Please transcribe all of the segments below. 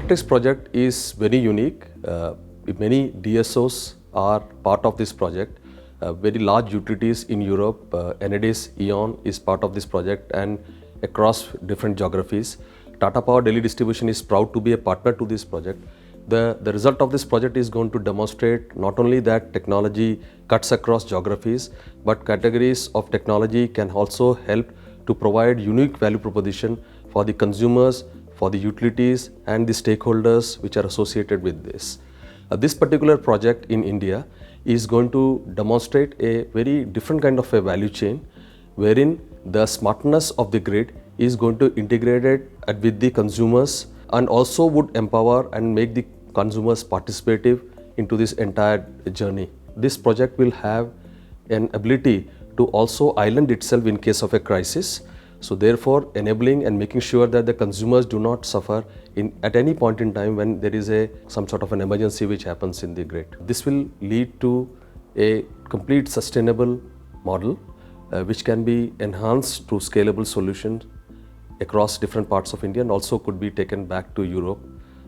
iElectrics project is very unique. Many DSOs are part of this project. Very large utilities in Europe, Enedis, E.ON is part of this project, and across different geographies. Tata Power Delhi Distribution is proud to be a partner to this project. The result of this project is going to demonstrate not only that technology cuts across geographies, but categories of technology can also help to provide unique value proposition for the consumers, for the utilities and the stakeholders which are associated with this. This particular project in India is going to demonstrate a very different kind of a value chain, wherein the smartness of the grid is going to integrate it with the consumers and also would empower and make the consumers participative into this entire journey. This project will have an ability to also island itself in case of a crisis. So therefore enabling and making sure that the consumers do not suffer at any point in time when there is some sort of an emergency which happens in the grid. This will lead to a complete sustainable model which can be enhanced through scalable solutions across different parts of India and also could be taken back to Europe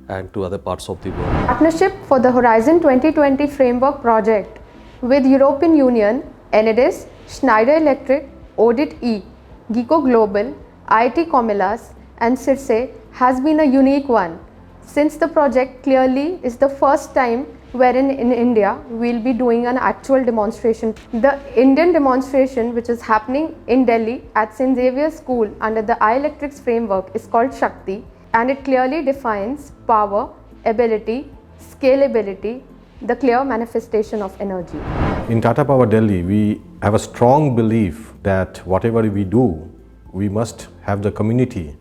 and to other parts of the world. Partnership for the Horizon 2020 Framework Project with European Union, Enedis, Schneider Electric, Audit E, Geco Global, IIT Comillas and CIRSE has been a unique one, since the project clearly is the first time wherein in India we'll be doing an actual demonstration. The Indian demonstration, which is happening in Delhi at St. Xavier's School under the iElectrics framework, is called Shakti, and it clearly defines power, ability, scalability, the clear manifestation of energy. In Tata Power Delhi, we have a strong belief that whatever we do, we must have the community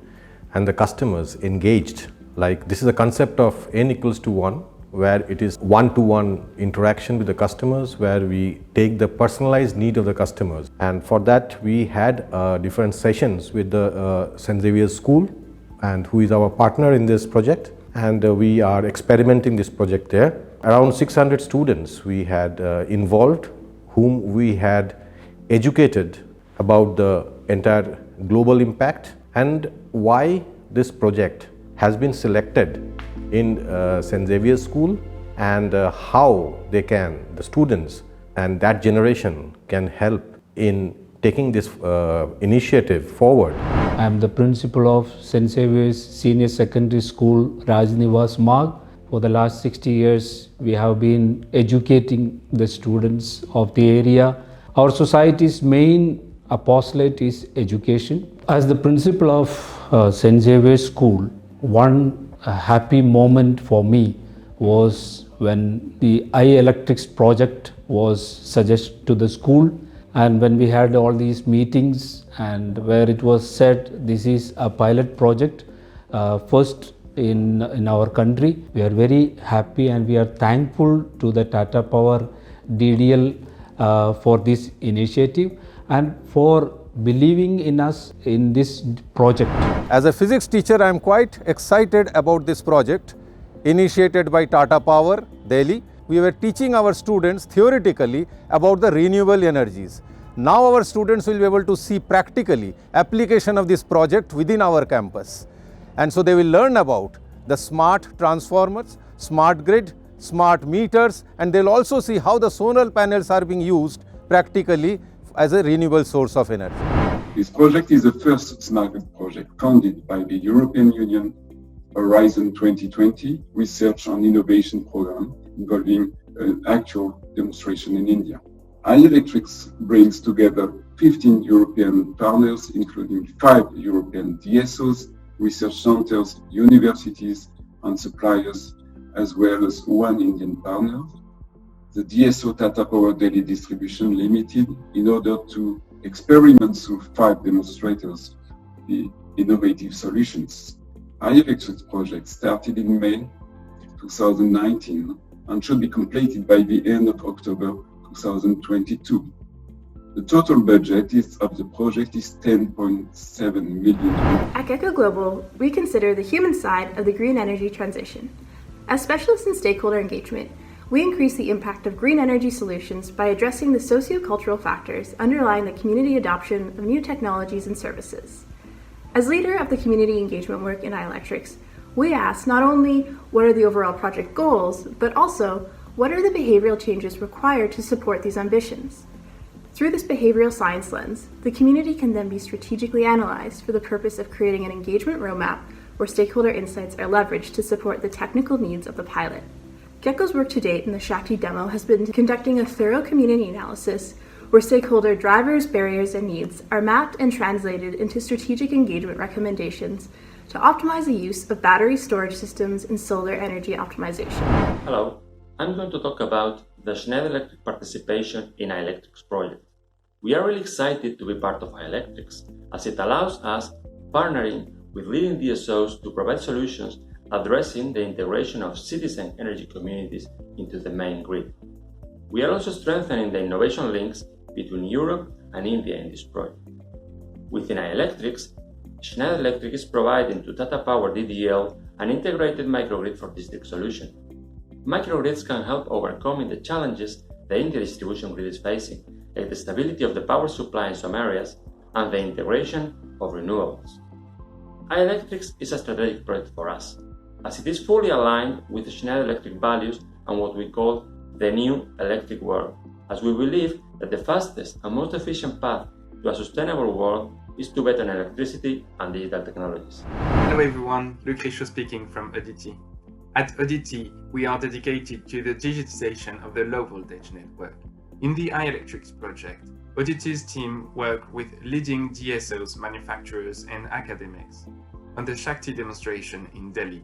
and the customers engaged. Like, this is a concept of N equals to 1, where it is one-to-one interaction with the customers, where we take the personalized need of the customers. And for that, we had different sessions with the St. Xavier's School, and who is our partner in this project. And we are experimenting this project there. Around 600 students we had involved, whom we had educated about the entire global impact and why this project has been selected in St. Xavier's School, and how the students and that generation can help in taking this initiative forward. I am the principal of St. Xavier's Senior Secondary School, Rajnivas Marg. For the last 60 years, we have been educating the students of the area. Our society's main apostolate is education. As the principal of St. Xavier's School, one happy moment for me was when the iElectrics project was suggested to the school, and when we had all these meetings and where it was said this is a pilot project, first in our country. We are very happy and we are thankful to the Tata Power DDL for this initiative and for believing in us in this project. As a physics teacher, I am quite excited about this project initiated by Tata Power Delhi. We were teaching our students theoretically about the renewable energies. Now our students will be able to see practically application of this project within our campus. And so they will learn about the smart transformers, smart grid, smart meters, and they'll also see how the solar panels are being used practically as a renewable source of energy. This project is the first smart grid project funded by the European Union Horizon 2020 Research and Innovation Program, involving an actual demonstration in India. iElectrics brings together 15 European partners, including 5 European DSOs, research centers, universities and suppliers, as well as 1 Indian partner, the DSO Tata Power Delhi Distribution Limited, in order to experiment through 5 demonstrators the innovative solutions. iElectrics project started in May 2019 and should be completed by the end of October 2022. The total budget of the project is 10.7 million. At Geco Global, we consider the human side of the green energy transition. As specialists in stakeholder engagement, we increase the impact of green energy solutions by addressing the socio-cultural factors underlying the community adoption of new technologies and services. As leader of the community engagement work in iElectrics, We asked not only what are the overall project goals, but also what are the behavioral changes required to support these ambitions. Through this behavioral science lens, the community can then be strategically analyzed for the purpose of creating an engagement roadmap where stakeholder insights are leveraged to support the technical needs of the pilot. GECKO's work to date in the Shakti demo has been conducting a thorough community analysis where stakeholder drivers, barriers, and needs are mapped and translated into strategic engagement recommendations to optimize the use of battery storage systems and solar energy optimization. Hello, I'm going to talk about the Schneider Electric participation in iElectrics project. We are really excited to be part of iElectrics as it allows us partnering with leading DSOs to provide solutions addressing the integration of citizen energy communities into the main grid. We are also strengthening the innovation links between Europe and India in this project. Within iElectrics, Schneider Electric is providing to Tata Power DDL an integrated microgrid for district solution. Microgrids can help overcoming the challenges the India distribution grid is facing, like the stability of the power supply in some areas and the integration of renewables. iElectrics is a strategic project for us, as it is fully aligned with the Schneider Electric values and what we call the new electric world, as we believe that the fastest and most efficient path to a sustainable world is to bet on electricity and digital technologies. Hello everyone, Luc Richaud speaking from Audity. At Audity, we are dedicated to the digitization of the low voltage network. In the iElectrics project, Audity's team work with leading DSOs, manufacturers and academics on the Shakti demonstration in Delhi.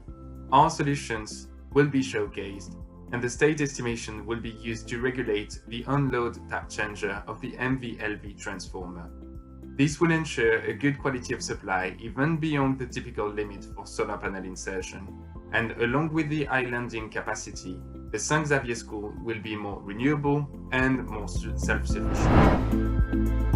Our solutions will be showcased and the state estimation will be used to regulate the unload tap changer of the MV-LV transformer. This will ensure a good quality of supply even beyond the typical limit for solar panel insertion. And along with the islanding capacity, the St. Xavier School will be more renewable and more self-sufficient.